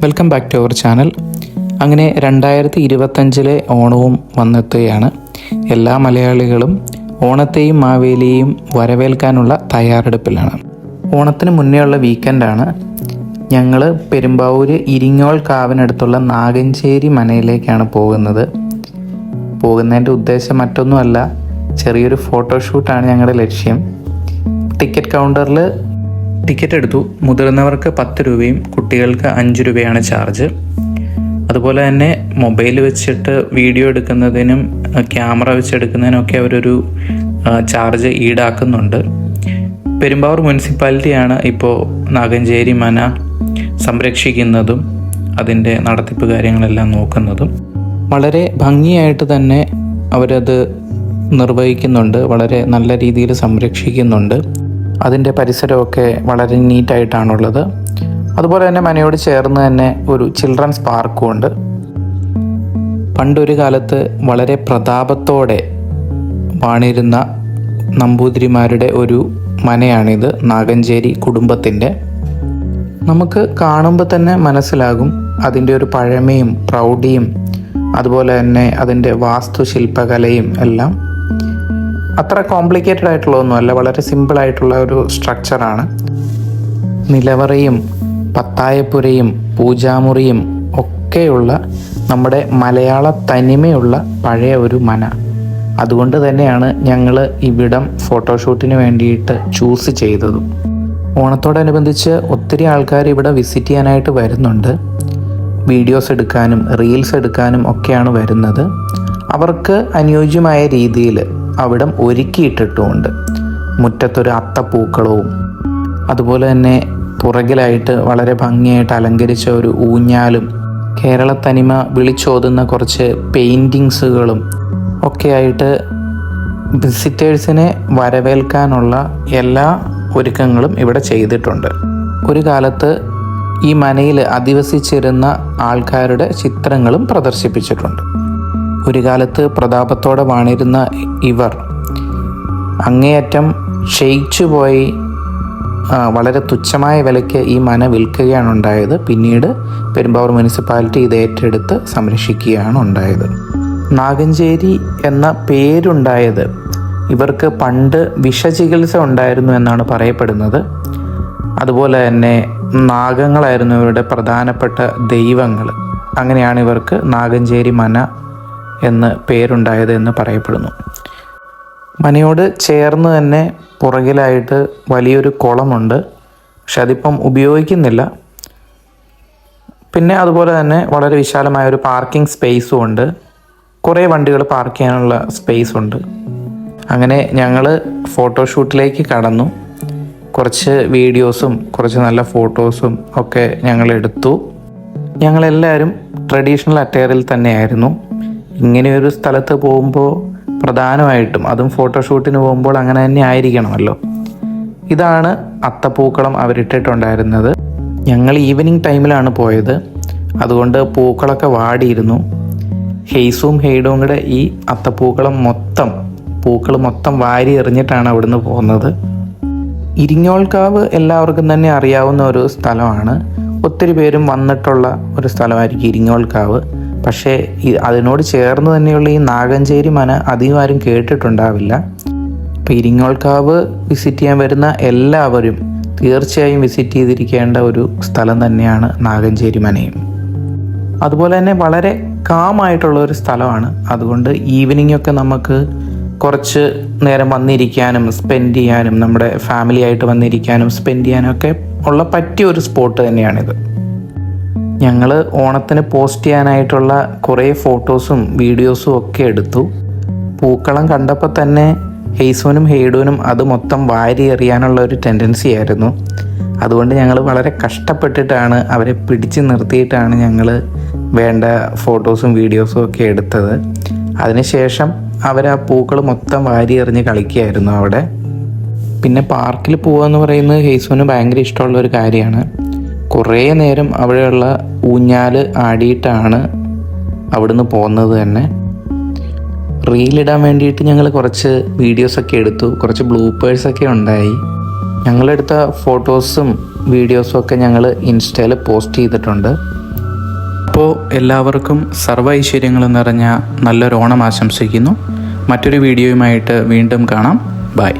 Welcome back to our channel. അങ്ങനെ 2025 ഓണവും വന്നെത്തുകയാണ്. എല്ലാ മലയാളികളും ഓണത്തെയും മാവേലിയെയും വരവേൽക്കാനുള്ള തയ്യാറെടുപ്പിലാണ്. ഓണത്തിന് മുന്നേ ഉള്ള വീക്കെൻഡാണ്. ഞങ്ങൾ പെരുമ്പാവൂർ ഇരിങ്ങോൾ കാവിനടുത്തുള്ള നാഗഞ്ചേരി മനയിലേക്കാണ് പോകുന്നതിൻ്റെ ഉദ്ദേശം മറ്റൊന്നുമല്ല, ചെറിയൊരു ഫോട്ടോഷൂട്ടാണ് ഞങ്ങളുടെ ലക്ഷ്യം. ടിക്കറ്റ് കൗണ്ടറിൽ ടിക്കറ്റ് എടുത്തു. മുതിർന്നവർക്ക് 10 രൂപയും കുട്ടികൾക്ക് 5 രൂപയാണ് ചാർജ്. അതുപോലെ തന്നെ മൊബൈൽ വെച്ചിട്ട് വീഡിയോ എടുക്കുന്നതിനും ക്യാമറ വെച്ചെടുക്കുന്നതിനൊക്കെ അവരൊരു ചാർജ് ഈടാക്കുന്നുണ്ട്. പെരുമ്പാവൂർ മുനിസിപ്പാലിറ്റിയാണ് ഇപ്പോൾ നാഗഞ്ചേരി മന സംരക്ഷിക്കുന്നതും അതിൻ്റെ നടത്തിപ്പ് കാര്യങ്ങളെല്ലാം നോക്കുന്നതും. വളരെ ഭംഗിയായിട്ട് തന്നെ അവരത് നിർവഹിക്കുന്നുണ്ട്. വളരെ നല്ല രീതിയിൽ സംരക്ഷിക്കുന്നുണ്ട്. അതിൻ്റെ പരിസരമൊക്കെ വളരെ നീറ്റായിട്ടാണുള്ളത്. അതുപോലെ തന്നെ മനയോട് ചേർന്ന് തന്നെ ഒരു ചിൽഡ്രൻസ് പാർക്കും ഉണ്ട്. പണ്ടൊരു കാലത്ത് വളരെ പ്രതാപത്തോടെ വാണിരുന്ന നമ്പൂതിരിമാരുടെ ഒരു മനയാണിത്, നാഗഞ്ചേരി കുടുംബത്തിൻ്റെ. നമുക്ക് കാണുമ്പോൾ തന്നെ മനസ്സിലാകും അതിൻ്റെ ഒരു പഴമയും പ്രൗഢിയും അതുപോലെ തന്നെ അതിൻ്റെ വാസ്തുശില്പകലയും എല്ലാം. അത്ര കോംപ്ലിക്കേറ്റഡ് ആയിട്ടുള്ളതൊന്നുമല്ല, വളരെ സിമ്പിളായിട്ടുള്ള ഒരു സ്ട്രക്ചറാണ്. നിലവറയും പത്തായപ്പുരയും പൂജാമുറിയും ഒക്കെയുള്ള നമ്മുടെ മലയാള തനിമയുള്ള പഴയ ഒരു മന. അതുകൊണ്ട് തന്നെയാണ് ഞങ്ങൾ ഇവിടം ഫോട്ടോഷൂട്ടിന് വേണ്ടിയിട്ട് ചൂസ് ചെയ്തതും. ഓണത്തോടനുബന്ധിച്ച് ഒത്തിരി ആൾക്കാർ ഇവിടെ വിസിറ്റ് ചെയ്യാനായിട്ട് വരുന്നുണ്ട്. വീഡിയോസ് എടുക്കാനും റീൽസ് എടുക്കാനും ഒക്കെയാണ് വരുന്നത്. അവർക്ക് അനുയോജ്യമായ രീതിയിൽ അവിടം ഒരുക്കിയിട്ടിട്ടുമുണ്ട്. മുറ്റത്തൊരു അത്തപ്പൂക്കളവും അതുപോലെ തന്നെ പുറകിലായിട്ട് വളരെ ഭംഗിയായിട്ട് അലങ്കരിച്ച ഒരു ഊഞ്ഞാലും കേരള തനിമ വിളിച്ചോതുന്ന കുറച്ച് പെയിൻറ്റിങ്സുകളും ഒക്കെ ആയിട്ട് വിസിറ്റേഴ്സിനെ വരവേൽക്കാനുള്ള എല്ലാ ഒരുക്കങ്ങളും ഇവിടെ ചെയ്തിട്ടുണ്ട്. ഒരു കാലത്ത് ഈ മനയിൽ അധിവസിച്ചിരുന്ന ആൾക്കാരുടെ ചിത്രങ്ങളും പ്രദർശിപ്പിച്ചിട്ടുണ്ട്. ഒരു കാലത്ത് പ്രതാപത്തോടെ വാണിരുന്ന ഇവർ അങ്ങേയറ്റം ക്ഷയിച്ചു പോയി വളരെ തുച്ഛമായ വിലയ്ക്ക് ഈ മന വിൽക്കുകയാണ് ഉണ്ടായത്. പിന്നീട് പെരുമ്പാവൂർ മുനിസിപ്പാലിറ്റി ഇത് ഏറ്റെടുത്ത് സംരക്ഷിക്കുകയാണ് ഉണ്ടായത്. നാഗഞ്ചേരി എന്ന പേരുണ്ടായത് ഇവർക്ക് പണ്ട് വിഷചികിത്സ ഉണ്ടായിരുന്നു എന്നാണ് പറയപ്പെടുന്നത്. അതുപോലെ തന്നെ നാഗങ്ങളായിരുന്നു ഇവരുടെ പ്രധാനപ്പെട്ട ദൈവങ്ങൾ. അങ്ങനെയാണ് ഇവർക്ക് നാഗഞ്ചേരി മന എന്ന് പേരുണ്ടായത് എന്ന് പറയപ്പെടുന്നു. മനയോട് ചേർന്ന് തന്നെ പുറകിലായിട്ട് വലിയൊരു കുളമുണ്ട്. പക്ഷെ അതിപ്പം ഉപയോഗിക്കുന്നില്ല. പിന്നെ അതുപോലെ തന്നെ വളരെ വിശാലമായ ഒരു പാർക്കിംഗ് സ്പേസും ഉണ്ട്. കുറേ വണ്ടികൾ പാർക്ക് ചെയ്യാനുള്ള സ്പേസ് ഉണ്ട്. അങ്ങനെ ഞങ്ങൾ ഫോട്ടോഷൂട്ടിലേക്ക് കടന്നു. കുറച്ച് വീഡിയോസും കുറച്ച് നല്ല ഫോട്ടോസും ഒക്കെ ഞങ്ങൾ എടുത്തു. ഞങ്ങളെല്ലാവരും ട്രഡീഷണൽ അറ്റയറിൽ തന്നെയായിരുന്നു. ഇങ്ങനെയൊരു സ്ഥലത്ത് പോകുമ്പോൾ പ്രധാനമായിട്ടും, അതും ഫോട്ടോഷൂട്ടിന് പോകുമ്പോൾ അങ്ങനെ തന്നെ ആയിരിക്കണമല്ലോ. ഇതാണ് അത്തപ്പൂക്കളം അവരിട്ടിട്ടുണ്ടായിരുന്നത്. ഞങ്ങൾ ഈവനിങ് ടൈമിലാണ് പോയത്. അതുകൊണ്ട് പൂക്കളൊക്കെ വാടിയിരുന്നു. ഹെയ്സും ഹെയ്ഡും കൂടെ ഈ പൂക്കൾ മൊത്തം വാരി എറിഞ്ഞിട്ടാണ് അവിടുന്ന് പോകുന്നത്. ഇരിങ്ങോൾക്കാവ് എല്ലാവർക്കും തന്നെ അറിയാവുന്ന ഒരു സ്ഥലമാണ്. ഒത്തിരി പേരും വന്നിട്ടുള്ള ഒരു സ്ഥലമായിരിക്കും ഇരിങ്ങോൾക്കാവ്. പക്ഷേ അതിനോട് ചേർന്ന് തന്നെയുള്ള ഈ നാഗഞ്ചേരി മന അധികം ആരും കേട്ടിട്ടുണ്ടാവില്ല. അപ്പോൾ ഇരിങ്ങോൾക്കാവ് വിസിറ്റ് ചെയ്യാൻ വരുന്ന എല്ലാവരും തീർച്ചയായും വിസിറ്റ് ചെയ്തിരിക്കേണ്ട ഒരു സ്ഥലം തന്നെയാണ് നാഗഞ്ചേരി മനയും. അതുപോലെ തന്നെ വളരെ കാമായിട്ടുള്ള ഒരു സ്ഥലമാണ്. അതുകൊണ്ട് ഈവനിങ് ഒക്കെ നമുക്ക് കുറച്ച് നേരം വന്നിരിക്കാനും സ്പെൻഡ് ചെയ്യാനും, നമ്മുടെ ഫാമിലി ആയിട്ട് വന്നിരിക്കാനും സ്പെൻഡ് ചെയ്യാനും ഒക്കെ ഉള്ള പറ്റിയ ഒരു സ്പോട്ട് തന്നെയാണിത്. ഞങ്ങൾ ഓണത്തിന് പോസ്റ്റ് ചെയ്യാനായിട്ടുള്ള കുറേ ഫോട്ടോസും വീഡിയോസും ഒക്കെ എടുത്തു. പൂക്കളം കണ്ടപ്പോൾ തന്നെ ഹെയ്സോനും ഹെയ്ഡൂനും അത് മൊത്തം വാരി എറിയാനുള്ള ഒരു ടെൻഡൻസി ആയിരുന്നു. അതുകൊണ്ട് ഞങ്ങൾ വളരെ കഷ്ടപ്പെട്ടിട്ടാണ് അവരെ പിടിച്ച് നിർത്തിയിട്ടാണ് ഞങ്ങൾ വേണ്ട ഫോട്ടോസും വീഡിയോസും ഒക്കെ എടുത്തത്. അതിനുശേഷം അവർ ആ പൂക്കൾ മൊത്തം വാരി എറിഞ്ഞ് കളിക്കുകയായിരുന്നു അവിടെ. പിന്നെ പാർക്കിൽ പോകുകയെന്ന് പറയുന്നത് ഹെയ്സോന് ഭയങ്കര ഇഷ്ടമുള്ള ഒരു കാര്യമാണ്. കുറേ നേരം അവിടെയുള്ള ഊഞ്ഞാൽ ആടിയിട്ടാണ് അവിടുന്ന് പോകുന്നത് തന്നെ. റീലിടാൻ വേണ്ടിയിട്ട് ഞങ്ങൾ കുറച്ച് വീഡിയോസൊക്കെ എടുത്തു. കുറച്ച് ബ്ലൂപ്പേഴ്സൊക്കെ ഉണ്ടായി. ഞങ്ങളെടുത്ത ഫോട്ടോസും വീഡിയോസും ഒക്കെ ഞങ്ങൾ ഇൻസ്റ്റയിൽ പോസ്റ്റ് ചെയ്തിട്ടുണ്ട്. അപ്പോൾ എല്ലാവർക്കും സർവ്വ ഐശ്വര്യങ്ങളും നിറഞ്ഞ നല്ലൊരു ഓണം ആശംസിക്കുന്നു. മറ്റൊരു വീഡിയോയുമായിട്ട് വീണ്ടും കാണാം. ബൈ.